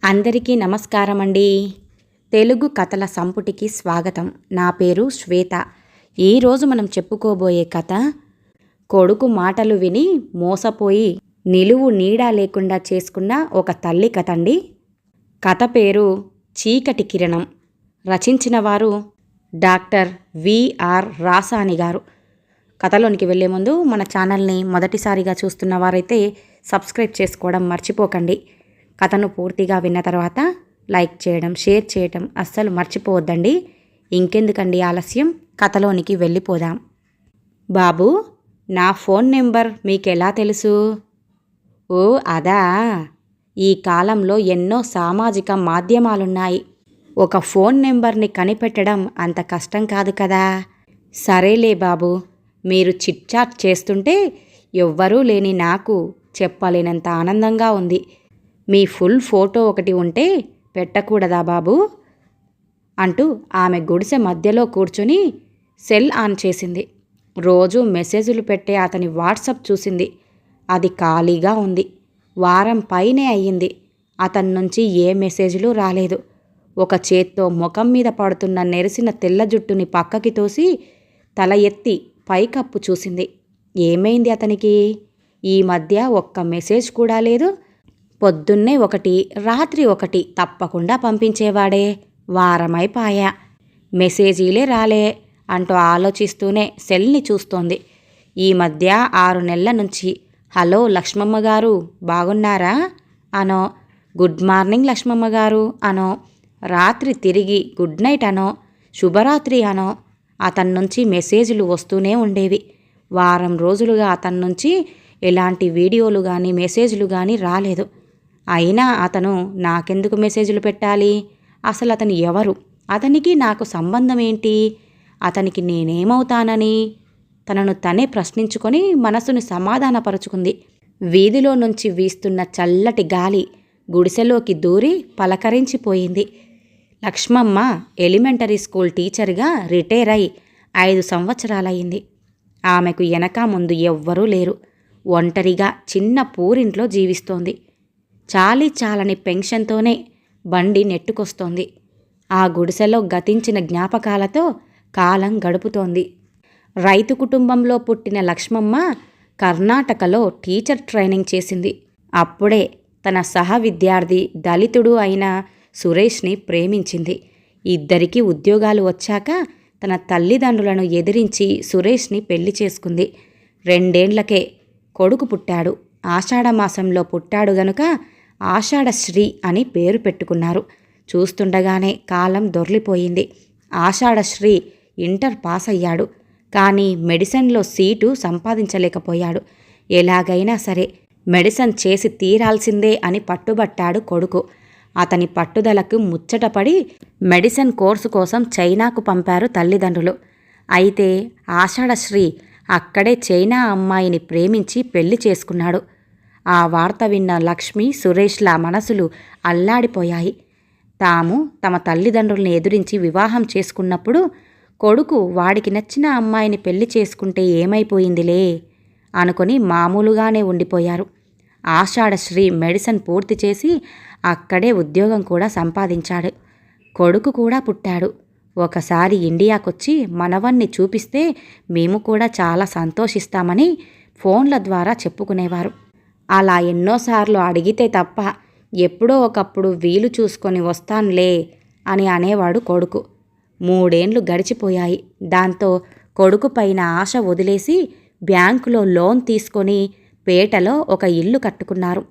అందరికీ నమస్కారం అండి. తెలుగు కథల సంపుటికి స్వాగతం. నా పేరు శ్వేత. ఈరోజు మనం చెప్పుకోబోయే కథ కొడుకు మాటలు విని మోసపోయి నిలువు నీడ లేకుండా చేసుకున్న ఒక తల్లి కథ అండి. కథ పేరు చీకటి కిరణం. రచించిన వారు డాక్టర్ విఆర్ రాసాని గారు. కథలోనికి వెళ్ళే ముందు మన ఛానల్ని మొదటిసారిగా చూస్తున్న వారైతే సబ్స్క్రైబ్ చేసుకోవడం మర్చిపోకండి. కథను పూర్తిగా విన్న తర్వాత లైక్ చేయడం, షేర్ చేయడం అస్సలు మర్చిపోవద్దండి. ఇంకెందుకండి ఆలస్యం, కథలోనికి వెళ్ళిపోదాం. బాబు, నా ఫోన్ నెంబర్ మీకెలా తెలుసు? ఓ అదా, ఈ కాలంలో ఎన్నో సామాజిక మాధ్యమాలున్నాయి. ఒక ఫోన్ నెంబర్ని కనిపెట్టడం అంత కష్టం కాదు కదా. సరేలే బాబు, మీరు చిట్చాట్ చేస్తుంటే ఎవ్వరూ లేని నాకు చెప్పలేనంత ఆనందంగా ఉంది. మీ ఫుల్ ఫోటో ఒకటి ఉంటే పెట్టకూడదా బాబు అంటూ ఆమె గుడిసె మధ్యలో కూర్చుని సెల్ ఆన్ చేసింది. రోజు మెసేజ్లు పెట్టే అతని వాట్సాప్ చూసింది. అది ఖాళీగా ఉంది. వారం పైనే అయ్యింది. అతని నుంచి ఏ మెసేజ్లు రాలేదు. ఒక చేత్తో ముఖం మీద పడుతున్న నెరిసిన తెల్ల జుట్టుని పక్కకి తోసి తల ఎత్తి పైకప్పు చూసింది. ఏమైంది అతనికి? ఈ మధ్య ఒక్క మెసేజ్ కూడా లేదు. పొద్దున్నే ఒకటి, రాత్రి ఒకటి తప్పకుండా పంపించేవాడే. వారమైపాయా, మెసేజీలే రాలే అంటూ ఆలోచిస్తూనే సెల్ని చూస్తోంది. ఈ మధ్య 6 నెలల నుంచి హలో లక్ష్మమ్మ గారు, బాగున్నారా అనో, గుడ్ మార్నింగ్ లక్ష్మమ్మ గారు అనో, రాత్రి తిరిగి గుడ్ నైట్ అనో, శుభరాత్రి అనో అతని నుంచి మెసేజ్లు వస్తూనే ఉండేవి. వారం రోజులుగా అతని నుంచి ఎలాంటి వీడియోలు కానీ మెసేజ్లు కానీ రాలేదు. అయినా అతను నాకెందుకు మెసేజ్లు పెట్టాలి? అసలు అతను ఎవరు? అతనికి నాకు సంబంధం ఏంటి? అతనికి నేనేమవుతానని తనను తనే ప్రశ్నించుకొని మనసును సమాధానపరుచుకుంది. వీధిలో నుంచి వీస్తున్న చల్లటి గాలి గుడిసెలోకి దూరి పలకరించిపోయింది. లక్ష్మమ్మ ఎలిమెంటరీ స్కూల్ టీచర్గా రిటైర్ అయి 5 సంవత్సరాలయ్యింది. ఆమెకు వెనక ముందు ఎవ్వరూ లేరు. ఒంటరిగా చిన్న పూరింట్లో జీవిస్తోంది. చాలని పెన్షన్తోనే బండి నెట్టుకొస్తోంది. ఆ గుడిసెలో గతించిన జ్ఞాపకాలతో కాలం గడుపుతోంది. రైతు కుటుంబంలో పుట్టిన లక్ష్మమ్మ కర్ణాటకలో టీచర్ ట్రైనింగ్ చేసింది. అప్పుడే తన సహ విద్యార్థి దళితుడు అయిన సురేష్ని ప్రేమించింది. ఇద్దరికీ ఉద్యోగాలు వచ్చాక తన తల్లిదండ్రులను ఎదిరించి సురేష్ని పెళ్లి చేసుకుంది. 2 ఏళ్లకే కొడుకు పుట్టాడు. ఆషాఢమాసంలో పుట్టాడు గనుక ఆషాఢశ్రీ అని పేరు పెట్టుకున్నారు. చూస్తుండగానే కాలం దొర్లిపోయింది. ఆషాఢశ్రీ ఇంటర్ పాస్ అయ్యాడు. కానీ మెడిసిన్లో సీటు సంపాదించలేకపోయాడు. ఎలాగైనా సరే మెడిసిన్ చేసి తీరాల్సిందే అని పట్టుబట్టాడు కొడుకు. అతని పట్టుదలకు ముచ్చటపడి మెడిసిన్ కోర్సు కోసం చైనాకు పంపారు తల్లిదండ్రులు. అయితే ఆషాఢశ్రీ అక్కడే చైనా అమ్మాయిని ప్రేమించి పెళ్లి చేసుకున్నాడు. ఆ వార్త విన్న లక్ష్మి, సురేష్ల మనసులు అల్లాడిపోయాయి. తాము తమ తల్లిదండ్రుల్ని ఎదురించి వివాహం చేసుకున్నప్పుడు కొడుకు వాడికి నచ్చిన అమ్మాయిని పెళ్లి చేసుకుంటే ఏమైపోయిందిలే అనుకొని మామూలుగానే ఉండిపోయారు. ఆషాఢశ్రీ మెడిసిన్ పూర్తి చేసి అక్కడే ఉద్యోగం కూడా సంపాదించాడు. కొడుకు కూడా పుట్టాడు. ఒకసారి ఇండియాకొచ్చి మనవన్ని చూపిస్తే మేము కూడా చాలా సంతోషిస్తామని ఫోన్ల ద్వారా చెప్పుకునేవారు. అలా ఎన్నోసార్లు అడిగితే తప్ప ఎప్పుడో ఒకప్పుడు వీలు చూసుకొని వస్తానులే అని అనేవాడు కొడుకు. 3 ఏళ్లు గడిచిపోయాయి. దాంతో కొడుకు పైన ఆశ వదిలేసి బ్యాంకులో లోన్ తీసుకొని పేటలో ఒక ఇల్లు కట్టుకున్నారు.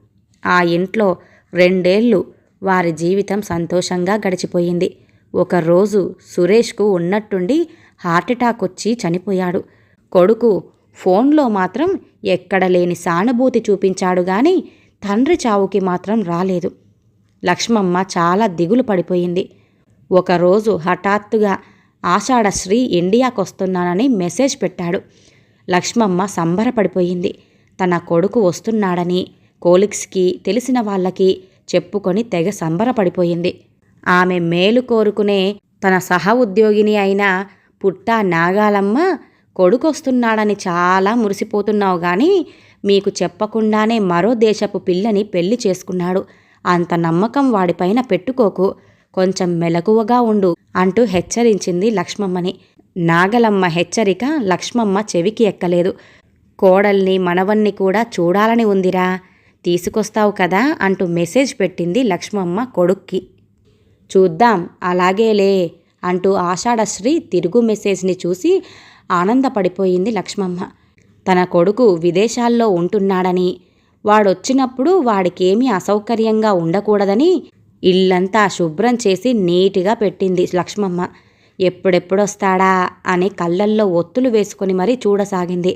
ఆ ఇంట్లో 2 ఏళ్లు వారి జీవితం సంతోషంగా గడిచిపోయింది. ఒకరోజు సురేష్కు ఉన్నట్టుండి హార్ట్అటాక్ వచ్చి చనిపోయాడు. కొడుకు ఫోన్లో మాత్రం ఎక్కడ లేని సానుభూతి చూపించాడు గాని తండ్రి చావుకి మాత్రం రాలేదు. లక్ష్మమ్మ చాలా దిగులు పడిపోయింది. ఒకరోజు హఠాత్తుగా ఆషాఢశ్రీ ఇండియాకొస్తున్నానని మెసేజ్ పెట్టాడు. లక్ష్మమ్మ సంబరపడిపోయింది. తన కొడుకు వస్తున్నాడని కోలిక్స్కి, తెలిసిన వాళ్ళకి చెప్పుకొని తెగ సంబరపడిపోయింది. ఆమె మేలు కోరుకునే తన సహ ఉద్యోగిని అయిన పుట్టా నాగాలమ్మ, కొడుకొస్తున్నాడని చాలా మురిసిపోతున్నావు గాని మీకు చెప్పకుండానే మరో దేశపు పిల్లని పెళ్లి చేసుకున్నాడు. అంత నమ్మకం వాడిపైన పెట్టుకోకు, కొంచెం మెలకువగా ఉండు అంటూ హెచ్చరించింది లక్ష్మమ్మని. నాగలమ్మ హెచ్చరిక లక్ష్మమ్మ చెవికి ఎక్కలేదు. కోడల్ని మనవన్ని కూడా చూడాలని ఉందిరా, తీసుకొస్తావు కదా అంటూ మెసేజ్ పెట్టింది లక్ష్మమ్మ కొడుక్కి. చూద్దాం అలాగేలే అంటూ ఆషాఢశ్రీ తిరుగు మెసేజ్ని చూసి ఆనందపడిపోయింది లక్ష్మమ్మ. తన కొడుకు విదేశాల్లో ఉంటున్నాడని, వాడొచ్చినప్పుడు వాడికేమీ అసౌకర్యంగా ఉండకూడదని ఇల్లంతా శుభ్రం చేసి నీటిగా పెట్టింది లక్ష్మమ్మ. ఎప్పుడెప్పుడొస్తాడా అని కళ్ళల్లో ఒత్తులు వేసుకొని మరీ చూడసాగింది.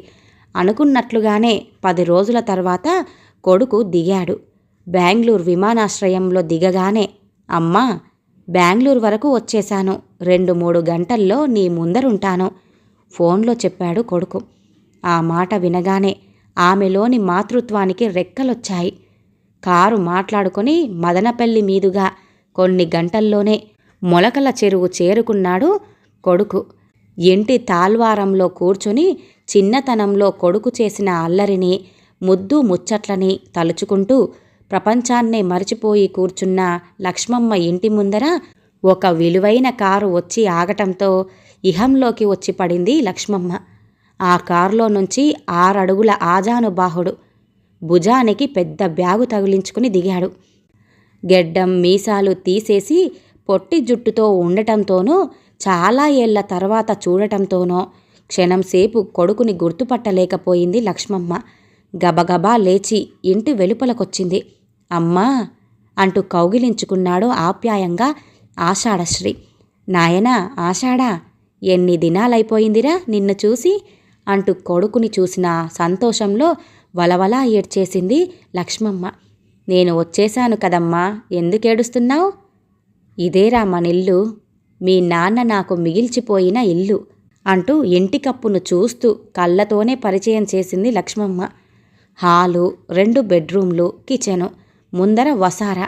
అనుకున్నట్లుగానే 10 రోజుల తర్వాత కొడుకు దిగాడు. బెంగళూరు విమానాశ్రయంలో దిగగానే, అమ్మా బెంగళూరు వరకు వచ్చేశాను, 2-3 గంటల్లో నీ ముందరుంటాను ఫోన్లో చెప్పాడు కొడుకు. ఆ మాట వినగానే ఆమెలోని మాతృత్వానికి రెక్కలొచ్చాయి. కారు మాట్లాడుకొని మదనపల్లి మీదుగా కొన్ని గంటల్లోనే మొలకల చెరువు చేరుకున్నాడు కొడుకు. ఇంటి తాల్వారంలో కూర్చుని చిన్నతనంలో కొడుకు చేసిన అల్లరిని, ముద్దు ముచ్చట్లని తలుచుకుంటూ ప్రపంచాన్నే మరిచిపోయి కూర్చున్న లక్ష్మమ్మ ఇంటి ముందర ఒక విలువైన కారు వచ్చి ఆగటంతో ఇహంలోకి వచ్చి పడింది లక్ష్మమ్మ. ఆ కారులో నుంచి 6 అడుగుల ఆజానుబాహుడు భుజానికి పెద్ద బ్యాగు తగిలించుకుని దిగాడు. గెడ్డం మీసాలు తీసేసి పొట్టి జుట్టుతో ఉండటంతోనో, చాలా ఏళ్ల తర్వాత చూడటంతోనో క్షణంసేపు కొడుకుని గుర్తుపట్టలేకపోయింది లక్ష్మమ్మ. గబగబా లేచి ఇంటి వెలుపలకొచ్చింది. అమ్మా అంటూ కౌగిలించుకున్నాడు ఆప్యాయంగా ఆషాఢశ్రీ. నాయనా ఆషాఢా, ఎన్ని దినాలైపోయిందిరా నిన్ను చూసి అంటూ కొడుకుని చూసిన సంతోషంలో వలవలా ఏడ్చేసింది లక్ష్మమ్మ. నేను వచ్చేశాను కదమ్మా, ఎందుకేడుస్తున్నావు? ఇదేరా మనిల్లు, మీ నాన్న నాకు మిగిల్చిపోయిన ఇల్లు అంటూ ఇంటి కప్పును చూస్తూ కళ్ళతోనే పరిచయం చేసింది లక్ష్మమ్మ. హాలు, 2 బెడ్రూమ్లు, కిచెను, ముందర వసారా.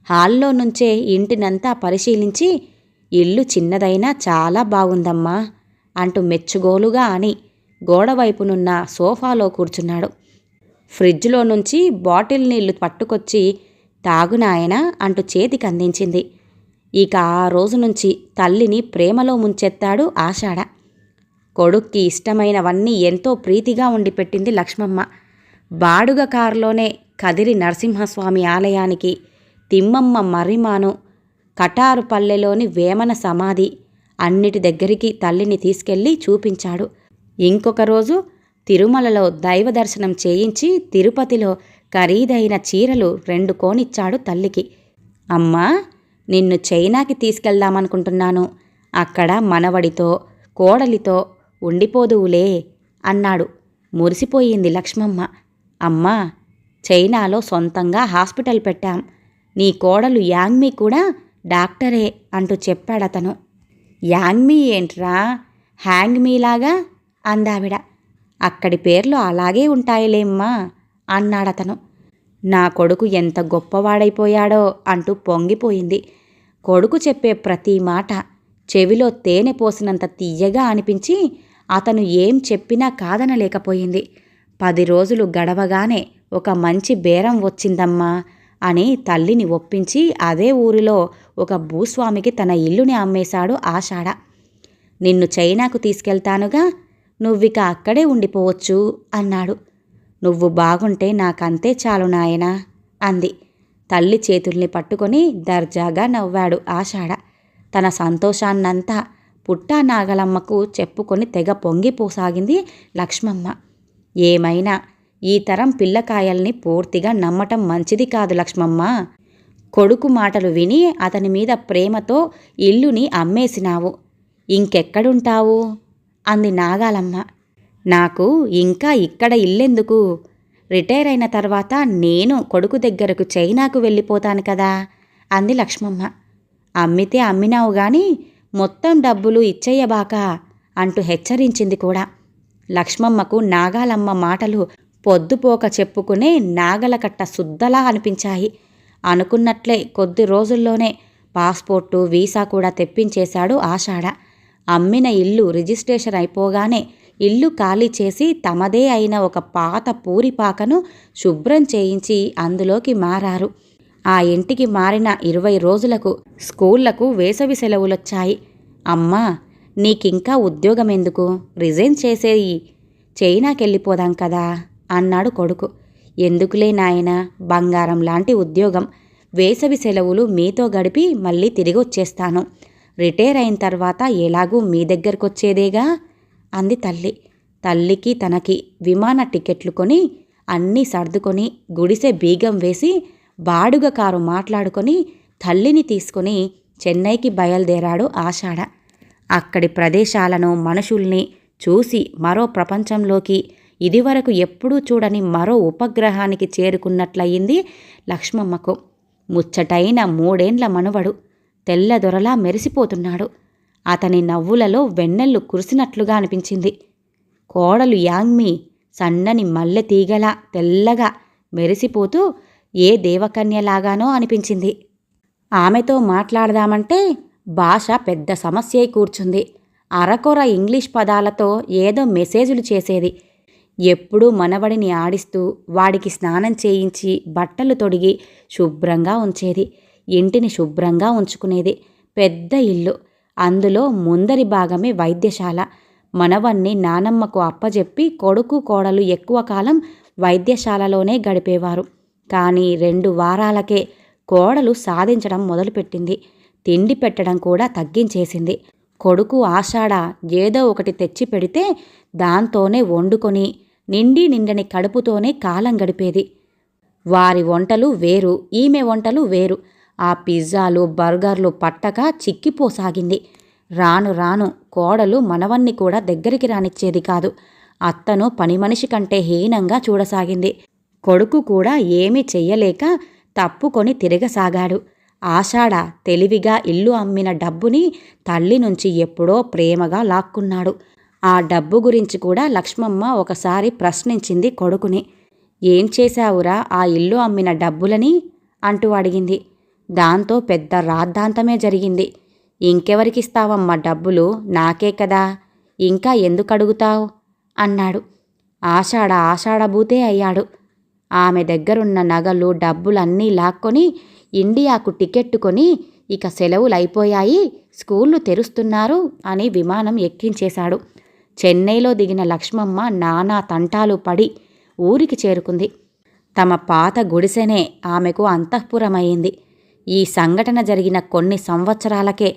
హాల్లో నుంచే ఇంటినంతా పరిశీలించి, ఇల్లు చిన్నదైనా చాలా బాగుందమ్మా అంటూ మెచ్చుగోలుగా అని గోడవైపునున్న సోఫాలో కూర్చున్నాడు. ఫ్రిడ్జ్లో నుంచి బాటిల్ నీళ్లు పట్టుకొచ్చి తాగునాయనా అంటూ చేతికి అందించింది. ఇక ఆ రోజు నుంచి తల్లిని ప్రేమలో ముంచెత్తాడు ఆషాఢ. కొడుక్కి ఇష్టమైనవన్నీ ఎంతో ప్రీతిగా వండి పెట్టింది లక్ష్మమ్మ. బాడుగ కారులోనే కదిరి నరసింహస్వామి ఆలయానికి, తిమ్మమ్మ మర్రిమాను, కటారుపల్లెలోని వేమన సమాధి అన్నిటి దగ్గరికి తల్లిని తీసుకెళ్లి చూపించాడు. ఇంకొక రోజు తిరుమలలో దైవ దర్శనం చేయించి తిరుపతిలో ఖరీదైన చీరలు 2 కోనిచ్చాడు తల్లికి. అమ్మా నిన్ను చైనాకి తీసుకెళ్దామనుకుంటున్నాను, అక్కడ మనవడితో కోడలితో ఉండిపోదువులే అన్నాడు. మురిసిపోయింది లక్ష్మమ్మ. అమ్మా చైనాలో సొంతంగా హాస్పిటల్ పెట్టాం, నీ కోడలు యాంగ్మీ కూడా డాక్టరే అంటూ చెప్పాడతను. యాంగ్మీ ఏంట్రా, హ్యాంగ్మీలాగా అందావిడ. అక్కడి పేర్లు అలాగే ఉంటాయిలేమ్మా అన్నాడతను. నా కొడుకు ఎంత గొప్పవాడైపోయాడో అంటూ పొంగిపోయింది. కొడుకు చెప్పే ప్రతి మాట చెవిలో తేనె పోసినంత తీయగా అనిపించి అతను ఏం చెప్పినా కాదనలేకపోయింది. 10 రోజులు గడవగానే ఒక మంచి బేరం వచ్చిందమ్మా అని తల్లిని ఒప్పించి అదే ఊరిలో ఒక భూస్వామికి తన ఇల్లుని అమ్మేశాడు ఆషాఢ. నిన్ను చైనాకు తీసుకెళ్తానుగా, నువ్విక అక్కడే ఉండిపోవచ్చు అన్నాడు. నువ్వు బాగుంటే నాకంతే చాలు నాయనా అంది. తల్లి చేతుల్ని పట్టుకొని దర్జాగా నవ్వాడు ఆషాఢ. తన సంతోషాన్నంతా పుట్టా నాగలమ్మకు చెప్పుకొని తెగ పొంగిపోసాగింది లక్ష్మమ్మ. ఏమైనా ఈ తరం పిల్లకాయల్ని పూర్తిగా నమ్మటం మంచిది కాదు లక్ష్మమ్మ. కొడుకు మాటలు విని అతని మీద ప్రేమతో ఇల్లుని అమ్మేసినావు, ఇంకెక్కడుంటావు అంది నాగాలమ్మ. నాకు ఇంకా ఇక్కడ ఇల్లెందుకు, రిటైర్ అయిన తర్వాత నేను కొడుకు దగ్గరకు చైనాకు వెళ్ళిపోతాను కదా అంది లక్ష్మమ్మ. అమ్మితే అమ్మినావు గాని మొత్తం డబ్బులు ఇచ్చేయబాక అంటూ హెచ్చరించింది కూడా. లక్ష్మమ్మకు నాగాలమ్మ మాటలు పొద్దుపోక చెప్పుకునే నాగలకట్ట శుద్ధలా అనిపించాయి. అనుకున్నట్లే కొద్ది రోజుల్లోనే పాస్పోర్టు, వీసా కూడా తెప్పించేశాడు ఆషాఢ. అమ్మిన ఇల్లు రిజిస్ట్రేషన్ అయిపోగానే ఇల్లు ఖాళీ చేసి తమదే అయిన ఒక పాత పూరిపాకను శుభ్రం చేయించి అందులోకి మారారు. ఆ ఇంటికి మారిన 20 రోజులకు స్కూళ్లకు వేసవి సెలవులొచ్చాయి. అమ్మా, నీకింకా ఉద్యోగమెందుకు? రిజైన్ చేసేయి. చైనాకెళ్ళిపోదాం కదా అన్నాడు కొడుకు. ఎందుకులే నాయనా, బంగారం లాంటి ఉద్యోగం. వేసవి సెలవులు మీతో గడిపి మళ్ళీ తిరిగొచ్చేస్తాను. రిటైర్ అయిన తర్వాత ఎలాగూ మీ దగ్గరకొచ్చేదేగా అంది తల్లి. తల్లికి తనకి విమాన టికెట్లు కొని అన్నీ సర్దుకొని గుడిసె బీగం వేసి బాడుగ కారు మాట్లాడుకొని తల్లిని తీసుకొని చెన్నైకి బయలుదేరాడు ఆషాఢ. అక్కడి ప్రదేశాలను, మనుషుల్ని చూసి మరో ప్రపంచంలోకి, ఇదివరకు ఎప్పుడూ చూడని మరో ఉపగ్రహానికి చేరుకున్నట్లయింది లక్ష్మమ్మకు. ముచ్చటైన 3 ఏండ్ల మనవడు తెల్లదొరలా మెరిసిపోతున్నాడు. అతని నవ్వులలో వెన్నెల్లు కురిసినట్లుగా అనిపించింది. కోడలు యాంగ్మీ సన్నని మల్లె తీగలా తెల్లగా మెరిసిపోతూ ఏ దేవకన్యలాగానో అనిపించింది. ఆమెతో మాట్లాడదామంటే భాష పెద్ద సమస్య కూర్చుంది. అరకొర ఇంగ్లీష్ పదాలతో ఏదో మెసేజులు చేసేది. ఎప్పుడూ మనవడిని ఆడిస్తూ వాడికి స్నానం చేయించి బట్టలు తొడిగి శుభ్రంగా ఉంచేది. ఇంటిని శుభ్రంగా ఉంచుకునేది. పెద్ద ఇల్లు, అందులో ముందరి భాగమే వైద్యశాల. మనవణ్ణి నానమ్మకు అప్పజెప్పి కొడుకు కోడలు ఎక్కువ కాలం వైద్యశాలలోనే గడిపేవారు. కానీ 2 వారాలకే కోడలు సాధించడం మొదలుపెట్టింది. తిండి పెట్టడం కూడా తగ్గించేసింది. కొడుకు ఆషాఢ ఏదో ఒకటి తెచ్చి పెడితే దాంతోనే వండుకొని నిండని కడుపుతోనే కాలం గడిపేది. వారి వంటలు వేరు, ఈమె వంటలు వేరు. ఆ పిజ్జాలు, బర్గర్లు పట్టక చిక్కిపోసాగింది. రాను రాను కోడలు మనవన్ని కూడా దగ్గరికి రానిచ్చేది కాదు. అత్తను పని మనిషి కంటే హీనంగా చూడసాగింది. కొడుకు కూడా ఏమీ చెయ్యలేక తప్పుకొని తిరగసాగాడు. ఆషాఢ తెలివిగా ఇల్లు అమ్మిన డబ్బుని తల్లి నుంచి ఎప్పుడో ప్రేమగా లాక్కున్నాడు. ఆ డబ్బు గురించి కూడా లక్ష్మమ్మ ఒకసారి ప్రశ్నించింది కొడుకుని. ఏం చేశావురా ఆ ఇల్లు అమ్మిన డబ్బులని అంటూ అడిగింది. దాంతో పెద్ద రాద్ధాంతమే జరిగింది. ఇంకెవరికిస్తావమ్మా డబ్బులు? నాకే కదా, ఇంకా ఎందుకడుగుతావు అన్నాడు. ఆషాఢభూతే అయ్యాడు. ఆమె దగ్గరున్న నగలు, డబ్బులన్నీ లాక్కొని ఇండియాకు టికెట్టు కొని ఇక సెలవులైపోయాయి, స్కూళ్ళు తెరుస్తున్నారు అని విమానం ఎక్కించేశాడు. చెన్నైలో దిగిన లక్ష్మమ్మ నానా తంటాలు పడి ఊరికి చేరుకుంది. తమ పాత గుడిసెనే ఆమెకు అంతఃపురమైంది. ఈ సంఘటన జరిగిన కొన్ని సంవత్సరాలకే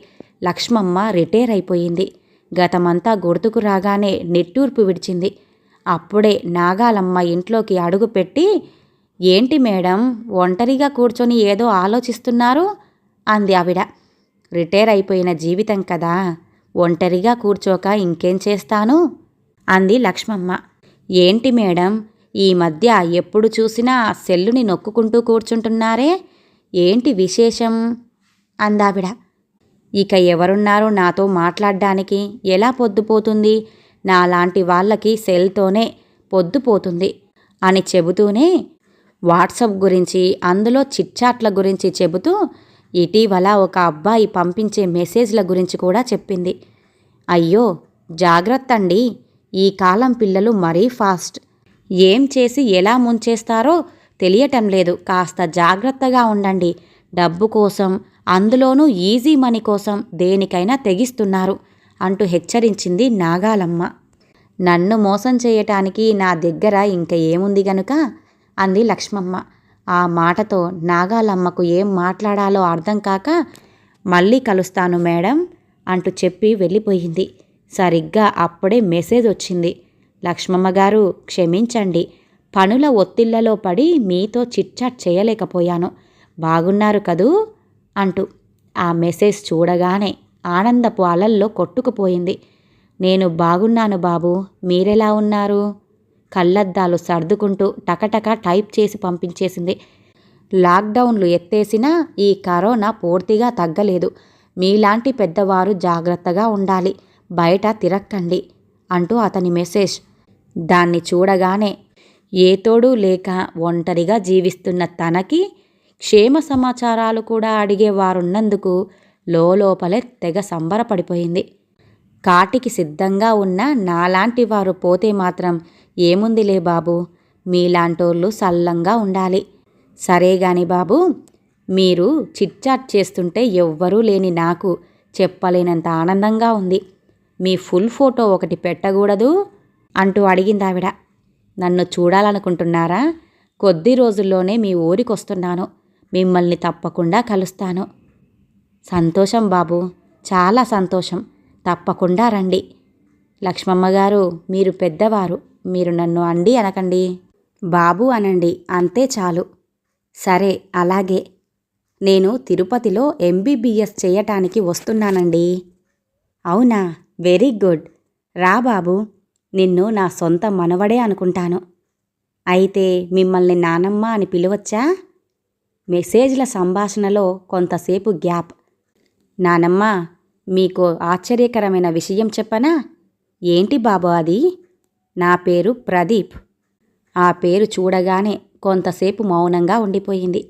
లక్ష్మమ్మ రిటైర్ అయిపోయింది. గతమంతా గుర్తుకు రాగానే నిట్టూర్పు విడిచింది. అప్పుడే నాగాలమ్మ ఇంట్లోకి అడుగుపెట్టి, ఏంటి మేడం, ఒంటరిగా కూర్చొని ఏదో ఆలోచిస్తున్నారు అంది ఆవిడ. రిటైర్ అయిపోయిన జీవితం కదా, ఒంటరిగా కూర్చోక ఇంకేం చేస్తాను అంది లక్ష్మమ్మ. ఏంటి మేడం, ఈ మధ్య ఎప్పుడు చూసినా సెల్లుని నొక్కుకుంటూ కూర్చుంటున్నారే, ఏంటి విశేషం అందావిడ. ఇక ఎవరున్నారు నాతో మాట్లాడ్డానికి? ఎలా పొద్దుపోతుంది? నాలాంటి వాళ్ళకి సెల్తోనే పొద్దుపోతుంది అని చెబుతూనే వాట్సాప్ గురించి, అందులో చిట్చాట్ల గురించి చెబుతూ ఇటీవల ఒక అబ్బాయి పంపించే మెసేజ్ల గురించి కూడా చెప్పింది. అయ్యో జాగ్రత్తండి, ఈ కాలం పిల్లలు మరీ ఫాస్ట్. ఏం చేసి ఎలా ముంచేస్తారో తెలియటం లేదు. కాస్త జాగ్రత్తగా ఉండండి. డబ్బు కోసం, అందులోనూ ఈజీ మనీ కోసం దేనికైనా తెగిస్తున్నారు అంటూ హెచ్చరించింది నాగాలమ్మ. నన్ను మోసం చేయటానికి నా దగ్గర ఇంక ఏముంది గనుక అంది లక్ష్మమ్మ. ఆ మాటతో నాగాలమ్మకు ఏం మాట్లాడాలో అర్థం కాక, మళ్ళీ కలుస్తాను మేడం అంటూ చెప్పి వెళ్ళిపోయింది. సరిగ్గా అప్పుడే మెసేజ్ వచ్చింది. లక్ష్మమ్మ గారు, క్షమించండి, పనుల ఒత్తిళ్లలో పడి మీతో చిట్చాట్ చేయలేకపోయాను. బాగున్నారు కదూ అంటూ ఆ మెసేజ్ చూడగానే ఆనందపు అలల్లో కొట్టుకుపోయింది. నేను బాగున్నాను బాబు, మీరెలా ఉన్నారు? కళ్ళద్దాలు సర్దుకుంటూ టకటక టైప్ చేసి పంపించేసింది. లాక్డౌన్లు ఎత్తేసినా ఈ కరోనా పూర్తిగా తగ్గలేదు. మీలాంటి పెద్దవారు జాగ్రత్తగా ఉండాలి, బయట తిరక్కండి అంటూ అతని మెసేజ్. దాన్ని చూడగానే ఏ తోడు లేక ఒంటరిగా జీవిస్తున్న తనకి క్షేమ సమాచారాలు కూడా అడిగేవారున్నందుకు లోపలే తెగ సంబరపడిపోయింది. కాటికి సిద్ధంగా ఉన్న నాలాంటి వారు పోతే మాత్రం ఏముందిలే బాబు, మీలాంటోళ్ళు సల్లంగా ఉండాలి. సరేగాని బాబు, మీరు చిట్చాట్ చేస్తుంటే ఎవ్వరూ లేని నాకు చెప్పలేనంత ఆనందంగా ఉంది. మీ ఫుల్ ఫోటో ఒకటి పెట్టకూడదు అంటూ అడిగిందావిడ. నన్ను చూడాలనుకుంటున్నారా? కొద్ది రోజుల్లోనే మీ ఊరికొస్తున్నాను. మిమ్మల్ని తప్పకుండా కలుస్తాను. సంతోషం బాబు, చాలా సంతోషం. తప్పకుండా రండి. లక్ష్మమ్మ గారు, మీరు పెద్దవారు. మీరు నన్ను అండి అనకండి, బాబు అనండి, అంతే చాలు. సరే, అలాగే. నేను తిరుపతిలో ఎంబీబీఎస్ చేయటానికి వస్తున్నానండి. అవునా? Very good. రా బాబు, నిన్ను నా సొంత మనవడే అనుకుంటాను. అయితే మిమ్మల్ని నానమ్మ అని పిలవచ్చా? మెసేజ్ల సంభాషణలో కొంతసేపు గ్యాప్. నానమ్మ, మీకు ఆశ్చర్యకరమైన విషయం చెప్పనా? ఏంటి బాబు అది? నా పేరు ప్రదీప్. ఆ పేరు చూడగానే కొంతసేపు మౌనంగా ఉండిపోయింది.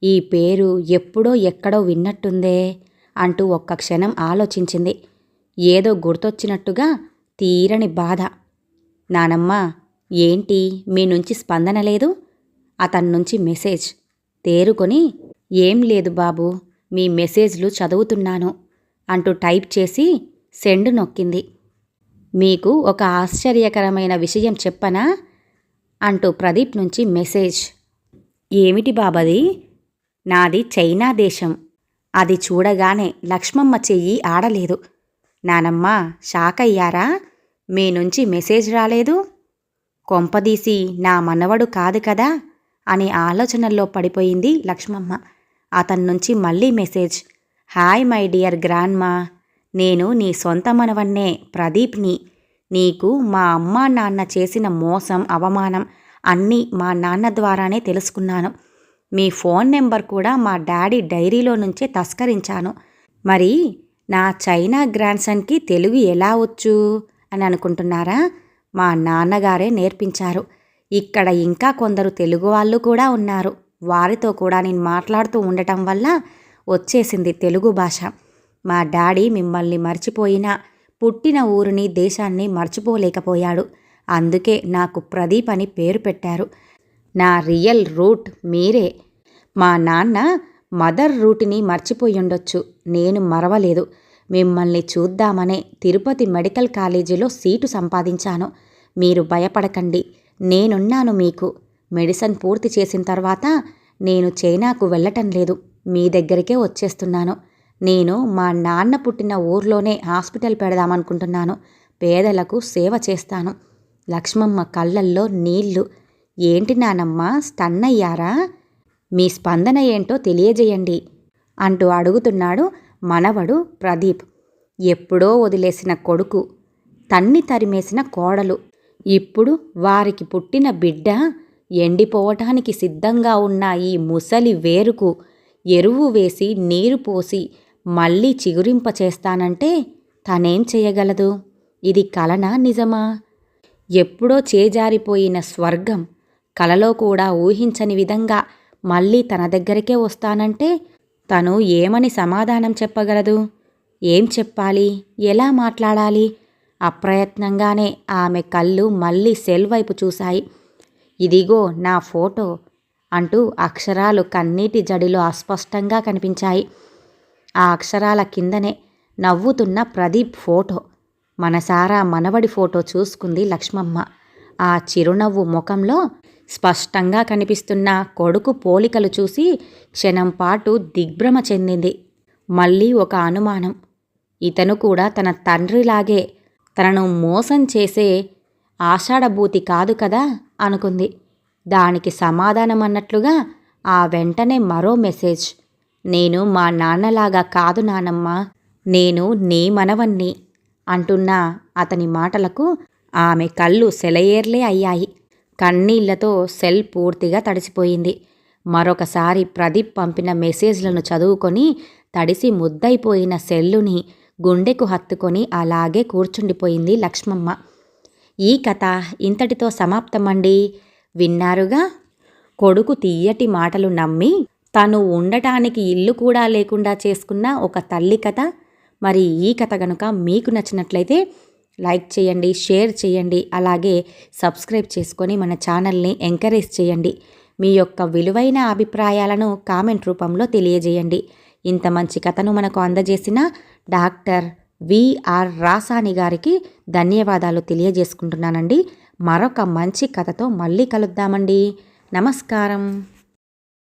ఈ పేరు ఎప్పుడో ఎక్కడో విన్నట్టుందే అంటూ ఒక్క క్షణం ఆలోచించింది. ఏదో గుర్తొచ్చినట్టుగా తీరని బాధ. నానమ్మ, ఏంటి మీ నుంచి స్పందన లేదు? అతన్నుంచి మెసేజ్. తేరుకొని, ఏం లేదు బాబు, మీ మెసేజ్లు చదువుతున్నాను అంటూ టైప్ చేసి సెండ్ నొక్కింది. మీకు ఒక ఆశ్చర్యకరమైన విషయం చెప్పనా అంటూ ప్రదీప్ నుంచి మెసేజ్. ఏమిటి బాబది? నాది చైనా దేశం. అది చూడగానే లక్ష్మమ్మ చెయ్యి ఆడలేదు. నానమ్మ, షాక్ అయ్యారా? మీ నుంచి మెసేజ్ రాలేదు? కొంపదీసి నా మనవడు కాదు కదా అనే ఆలోచనల్లో పడిపోయింది లక్ష్మమ్మ. అతన్నుంచి మళ్ళీ message. Hi my dear grandma, నేను నీ సొంత మనవన్నే, ప్రదీప్ని. నీకు మా అమ్మా నాన్న చేసిన మోసం, అవమానం అన్నీ మా నాన్న ద్వారానే తెలుసుకున్నాను. మీ ఫోన్ నెంబర్ కూడా మా డాడీ డైరీలో నుంచే తస్కరించాను. మరి నా చైనా గ్రాండ్సన్కి తెలుగు ఎలా వచ్చు అని అనుకుంటున్నారా? మా నాన్నగారే నేర్పించారు. ఇక్కడ ఇంకా కొందరు తెలుగు వాళ్ళు కూడా ఉన్నారు. వారితో కూడా నేను మాట్లాడుతూ ఉండటం వల్ల వచ్చేసింది తెలుగు భాష. మా డాడీ మిమ్మల్ని మర్చిపోయినా పుట్టిన ఊరిని, దేశాన్ని మర్చిపోలేకపోయాడు. అందుకే నాకు ప్రదీప్ అని పేరు పెట్టారు. నా రియల్ రూట్ మీరే. మా నాన్న మదర్ రూట్ని మర్చిపోయుండొచ్చు, నేను మరవలేదు. మిమ్మల్ని చూద్దామనే తిరుపతి మెడికల్ కాలేజీలో సీటు సంపాదించాను. మీరు భయపడకండి, నేనున్నాను మీకు. మెడిసిన్ పూర్తి చేసిన తర్వాత నేను చైనాకు వెళ్ళటం లేదు, మీ దగ్గరికే వచ్చేస్తున్నాను. నేను మా నాన్న పుట్టిన ఊర్లోనే హాస్పిటల్ పెడదామనుకుంటున్నాను. పేదలకు సేవ చేస్తాను. లక్ష్మమ్మ కళ్ళల్లో నీళ్లు. ఏంటి నానమ్మ, స్టన్ అయ్యారా? మీ స్పందన ఏంటో తెలియజేయండి అంటూ అడుగుతున్నాడు మనవడు ప్రదీప్. ఎప్పుడో వదిలేసిన కొడుకు, తన్ని తరిమేసిన కోడలు, ఇప్పుడు వారికి పుట్టిన బిడ్డ, ఎండిపోవటానికి సిద్ధంగా ఉన్న ఈ ముసలి వేరుకు ఎరువు వేసి నీరు పోసి మళ్ళీ చిగురింపచేస్తానంటే తనేం చేయగలదు? ఇది కలనా, నిజమా? ఎప్పుడో చేజారిపోయిన స్వర్గం కలలో కూడా ఊహించని విధంగా మళ్ళీ తన దగ్గరికే వస్తానంటే తను ఏమని సమాధానం చెప్పగలదు? ఏం చెప్పాలి? ఎలా మాట్లాడాలి? అప్రయత్నంగానే ఆమె కళ్ళు మళ్ళీ సెల్ వైపు చూశాయి. ఇదిగో నా ఫోటో అంటూ అక్షరాలు కన్నీటి జడిలో అస్పష్టంగా కనిపించాయి. ఆ అక్షరాల కిందనే నవ్వుతున్న ప్రదీప్ ఫోటో. మనసారా మనవడి ఫోటో చూసుకుంది లక్ష్మమ్మ. ఆ చిరునవ్వు ముఖంలో స్పష్టంగా కనిపిస్తున్న కొడుకు పోలికలు చూసి క్షణం పాటు దిగ్భ్రమ చెందింది. మళ్ళీ ఒక అనుమానం. ఇతను కూడా తన తండ్రిలాగే తనను మోసం చేసే ఆషాఢభూతి కాదు కదా అనుకుంది. దానికి సమాధానం అన్నట్లుగా ఆ వెంటనే మరో మెసేజ్. నేను మా నాన్నలాగా కాదు నానమ్మ, నేను నీ మనవన్ని అంటున్న అతని మాటలకు ఆమె కళ్ళు సెలయేర్లే అయ్యాయి. కన్నీళ్లతో సెల్ పూర్తిగా తడిసిపోయింది. మరొకసారి ప్రదీప్ పంపిన మెసేజ్లను చదువుకొని తడిసి ముద్దైపోయిన సెల్లుని గుండెకు హత్తుకొని అలాగే కూర్చుండిపోయింది లక్ష్మమ్మ. ఈ కథ ఇంతటితో సమాప్తమండి. విన్నారుగా? కొడుకు తీయటి మాటలు నమ్మి తను ఉండటానికి ఇల్లు కూడా లేకుండా చేసుకున్న ఒక తల్లి కథ. మరి ఈ కథ గనుక మీకు నచ్చినట్లయితే లైక్ చేయండి, షేర్ చేయండి, అలాగే సబ్స్క్రైబ్ చేసుకొని మన ఛానల్ని ఎంకరేజ్ చేయండి. మీ యొక్క విలువైన అభిప్రాయాలను కామెంట్ రూపంలో తెలియజేయండి. ఇంత మంచి కథను మనకు అందజేసిన డాక్టర్ విఆర్ రాసాని గారికి ధన్యవాదాలు తెలియజేసుకుంటున్నానండి. మరొక మంచి కథతో మళ్ళీ కలుద్దామండి. నమస్కారం.